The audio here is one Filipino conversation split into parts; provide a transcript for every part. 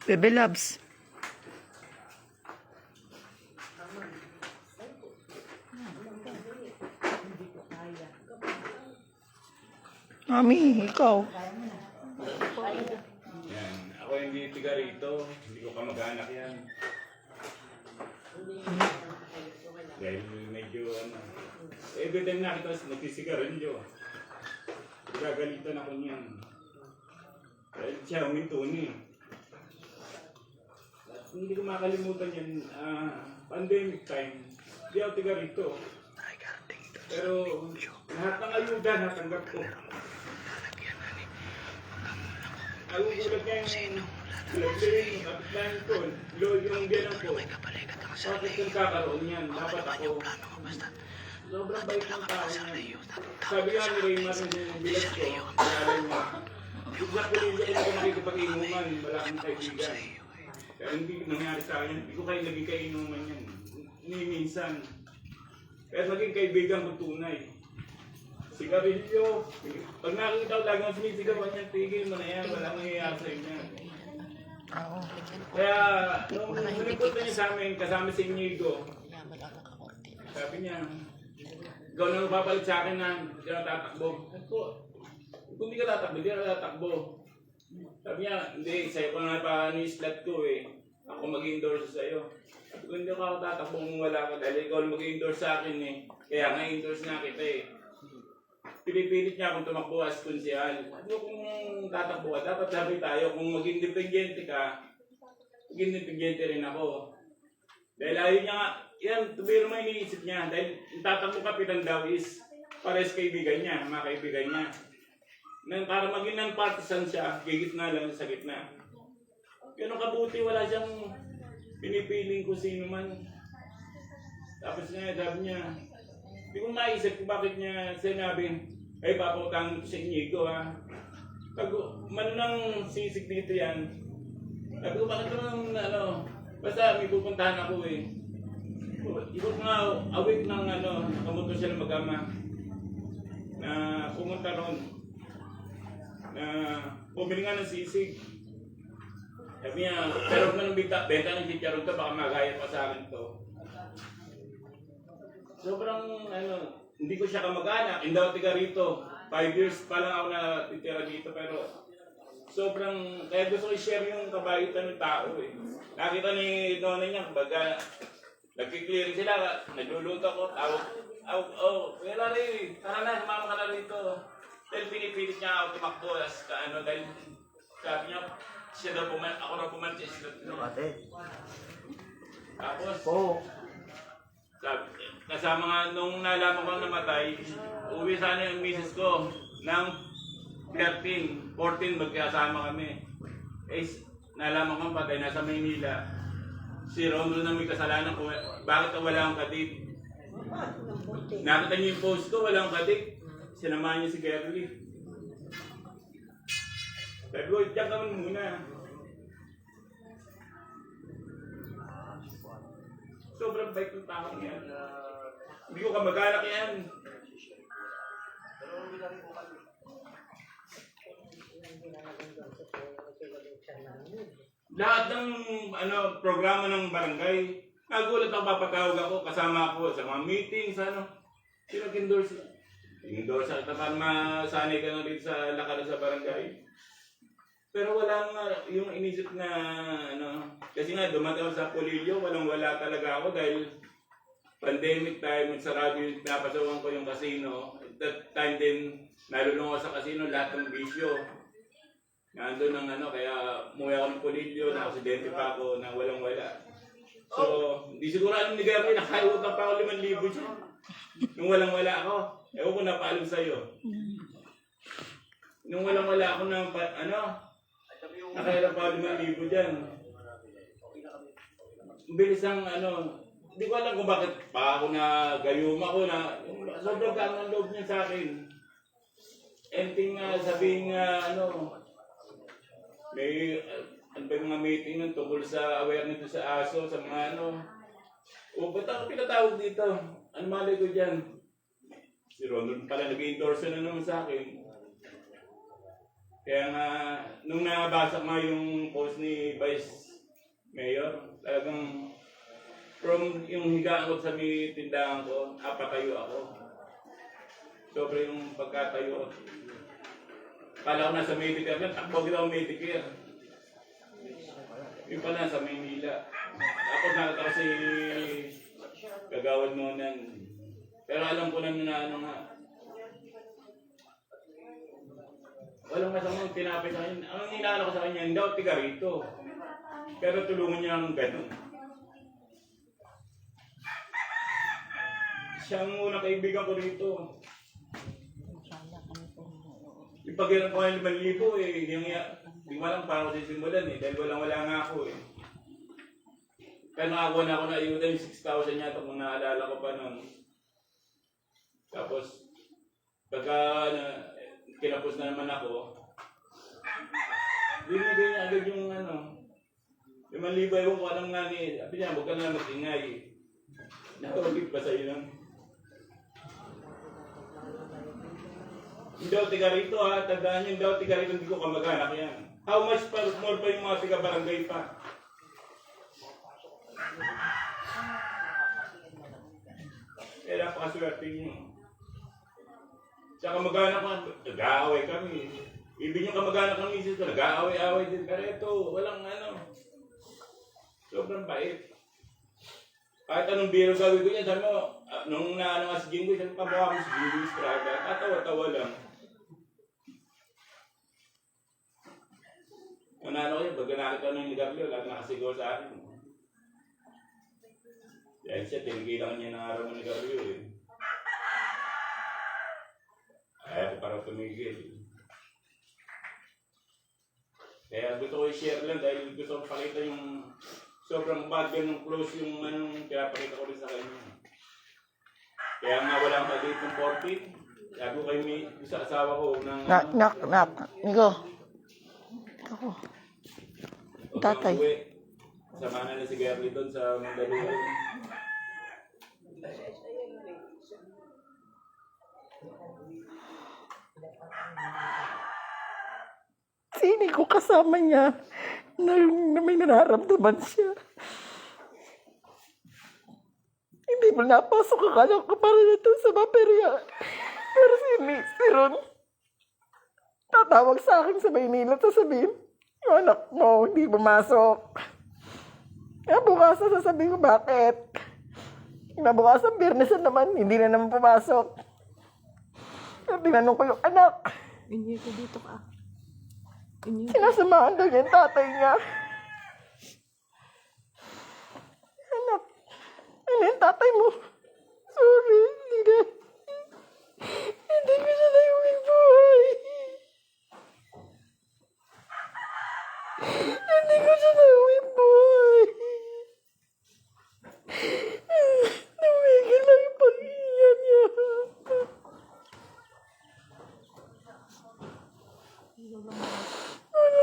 Bebe Loves. Mami, ikaw. Yan. Ako hindi tiga rito. Hindi ko kamag-anak yan. Dahil medyo every time nakita nagsisigarilyo. Gagalitan ako niyan. Dahil siya huminto niya. Hindi ko makalimutan yan. Pandemic time. Hindi ako tiga rito. Pero lahat ng ayuda natanggap ko. Nagugulat niya yung labirin, kapitlahan ko, yung biyanang ko. Bakit yung kakaroon yan? Dapat ako. Sobrang bait ng tao niya. Sabi nga ni Raymar yung bilas ko, nalala niya. Sa kulinya ko na nakikipag-inuman, wala akong kaibigan. Kaya hindi nangyari sa akin, hindi ko kayo naging kainuman yan. Ni minsan. Kaya naging kaibigan ko tunay. Sigarilyo. Pag nakikita ko lagi ang sinisigawan niya, tigil mo na yan. Walang nangyayari sa inyo. Kaya, nung nunipunta niya sa amin, kasama si Inigo, sabi niya, ikaw na mapapalit sa akin na hindi ka tatakbo. Kung hindi ka tatakbo, hindi ka tatakbo. Sabi niya, hindi, sa'yo ko na pa ni-slot ko eh. Ako mag-endorse sa'yo. Sabi ko, hindi ako tatakbo kung wala ka dahil ikaw mag-endorse sa akin eh. Kaya nga endorse na kita eh. Pinipilit niya akong tumakbo as konsyal. Ano kung tatakbo ka, dapat sabi tayo, kung maging independyente ka, maging independyente rin ako. Dahil ayaw niya nga, yan, tubiro mo iniisip niya. Dahil tatakbo kapitan daw is pares kaibigan niya, mga kaibigan niya. Para maging non-partisan siya, gigitna lang sa gitna. Ganun kabuti, wala siyang pinipiling kung sino man. Tapos nga, sabi niya, hindi ko maisip kung bakit niya sinabi, ay papautang sa Inigo ha. Pag manunang sisig dito yan, sabi ko bakit naman basta may pupuntahan ako eh. Ikot nga awit ng nakamotor siya ng mag-ama na pumunta ron na bumili nga ng sisig. Sabi niya, pero kung benta ng chicharon to, baka magaya pa sa akin to. Sobrang hindi ko siya kamag-anak, hindi ako tiga rito. 5 years pa lang ako natitira dito, pero sobrang, kaya gusto ko i-share yung kabaitan ng tao eh. Nakita ni Nona niya, kumbaga, nagki-clearing sila, nagluluto ako, wala rin, tara na, sumama ka na rito. Dahil pinipilit niya ako tumakbo, dahil sabi niya, siya daw ako daw pumansin siya. Tapos, kasama nga nung nalaman ko namatay, uwi sana yung misis ko ng 14 magkasama kami. Eh, nalaman ko patay, nasa Maynila. Si Romulo na may kasalanan ko, bakit wala akong kadik? Nakita niyo yung post ko, wala akong kadik. Sinamahan niya si Gerly. Sabi ko, diyan ka muna. Sobrang bait ng tao yan. Hindi ko kamag-anak yan. Lahat ng programa ng barangay, nagulat ako, papatawag ako, kasama ako sa mga meetings, Pinag-endorse. Endorse kita para masanay ka na dito sa lakaran sa barangay. Pero wala nga yung inisip na kasi nga dumating ako sa Polillo, wala talaga ako dahil pandemic time, nagsarado yung napasawan ko yung casino. At that time din, nalulong ako sa casino, lahat ng bisyo. Nandun ng ano, kaya umuwi ako ng Polillo, na aksidente pa ako, na walang-wala. So, di siguro alam ni Gary, nakaiutang pa ako 5,000 dyan. Nung walang-wala ako, ewan ko napaalam sa'yo. Nung walang-wala ako ng, nakailang pa ako 5,000 dyan. Ang bilis ang hindi ko alam kung bakit pa ako na gayuma ko na, sobrang gaan ng loob niya sa akin. Ending sabihin may ano ba yung mga meeting nun tungkol sa awareness sa aso, sa mga ba't ako pinatawag dito? Ano malay ko dyan? Si Ronald pala nag-endorse na naman sa akin. Kaya nga, nung nabasa nga yung post ni Vice Mayor, talagang from yung higaan ko sa may tindahan ko, napatayo ako. Sobre yung pagkatayo. Kala ko nasa Medicare yan, takbo kita ako Medicare. Yung pala sa Maynila. Tapos nakita ko si Kagawad Nonan. Pero alam ko na nga. Walang masamang tinapay sa kanya. Ang inaano ko sa kanya, hindi ako tiga rito. Pero tulungan niya ang ganun. Siya ang unang kaibigan ko rito. Ipag-ilan ko ng 5,000 hindi mo lang para ako sisimulan dahil wala nga ako Kaya nakakuha na ako na ayuda yung 6,000 yata kung naalala ko pa noon. Tapos, pagka kinapos na naman ako, binigay niya agad yung 5,000 ewan ko anong nani. Sabi niya, huwag ka na mag-ingay. Nakawagit pa sa'yo lang. Hindi ako tiga rito tandaan niyo, hindi ako tiga rito, hindi ko kamag-anak yan. How much more pa yung mga tiga-barangay pa? Kaya napakaswerte niyo. Sa kamag-anak ko, nag-aaway kami. Ibig yung kamag-anak ng misis ko, nag-aaway-aaway din. Pero ito, walang sobrang bait. Kahit anong biro gawin ko yan, sabi mo, nung nga si Jinggoy, sabi kamukha mo si Jinggoy Estrada, katawa-tawa lang. Manalo kayo, pagka nakita nung ni Gabriel, lagi nakasigaw sa akin. Dahil siya, tinigilan niya ng araw ni Gabriel. Ayaw ko parang tumigil. Kaya gusto ko i-share lang dahil gusto ko pakita yung sobrang bad ng close yung pinapakita ko rin sa kanya. Kaya nga walang pa-date ng 14. Sabi ko kayo sa asawa ko ng Nigo. Ako. Tatay. Sama na si Gerly doon sa Mandaluyong. Sini ko kasama niya na may nararamdaman siya. Hindi mo napasok ang anak ko para na ito sa Maperia. Pero si Ron, tatawag sa akin sa Maynila at sasabihin, yung anak mo, hindi pumasok. Kaya bukas sasabihin ko, bakit? Nabukas ang Biyernes na naman, hindi na naman pumasok. Kaya tinanong ko yung anak. Inyo ko dito ka. Sinasamahan daw niya yung tatay niya. Anak, ano yung tatay mo? Sorry, hindi ko siya naiuwing buhay. Hindi ko siya naiuwing buhay. Nawigil lang yung pag-iiyan niya.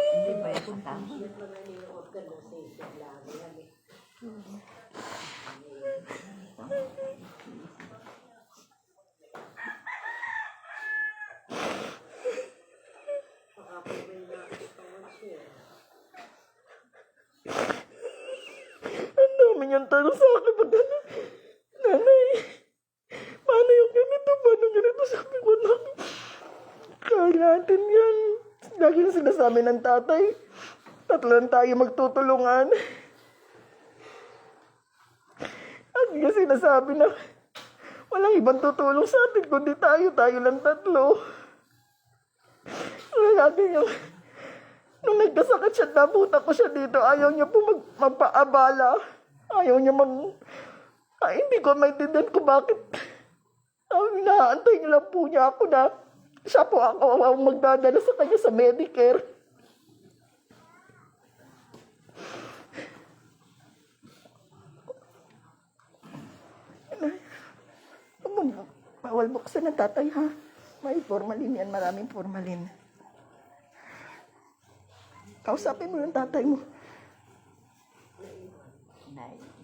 Hindi ba yung punta? Ang dami niyang tanong sa akin. Nanay, paano yung ganito? Paano ganito? Sabi ko lang, kaya natin yan. Lagi na sinasabi ng tatay, tatlo lang tayo magtutulungan. At nga sinasabi na, walang ibang tutulong sa atin, kundi tayo lang tatlo. So lagi yung, Nung nagkasakit siya, nabutan ko siya dito. Ayaw niya po magpaabala. Ayaw niya hindi ko maintindihan kung bakit. Inaantay niya lang po niya ako na siya po ang magdadala sa kanya sa Medicare. Bawal buksan ng tatay, ha? May formalin yan. Maraming formalin. Kausapin mo yung tatay mo.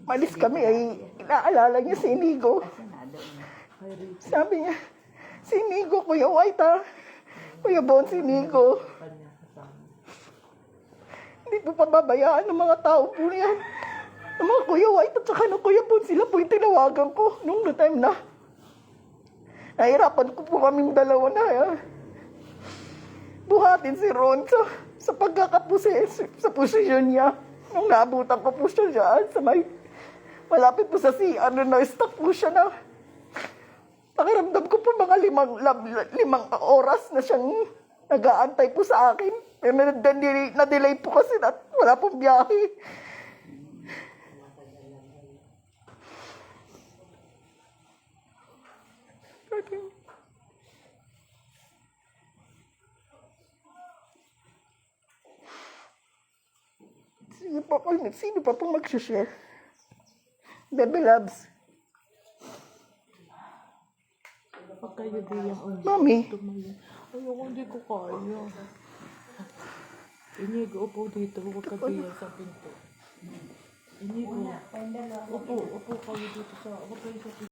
Malis kami ay inaalala niya si Inigo. Sabi niya, si Inigo, Kuya White, ha? Kuya Bon, si Inigo. Hindi po pababayaan ng mga tao po yan. Ng mga Kuya White at saka ng Kuya Bon, sila po yung tinawagan ko nung time na. Nahirapan ko po kaming dalawa na, ha? Buhatin si Ron sa sa posisyon niya. Nung naabutan ko po siya dyan, malapit po sa stuck po siya na. Pakiramdam ko po mga limang oras na siyang nag-aantay po sa akin. Pero na-delay po kasi at wala pong biyahe. Sino pa pong mag-share? Baby loves. Pag kayo diyan, Mami. ayoko, hindi ko kaya. Inigo, upo dito. Huwag ka diyan sa pinto. Inigo. Upo kayo dito sa pinto.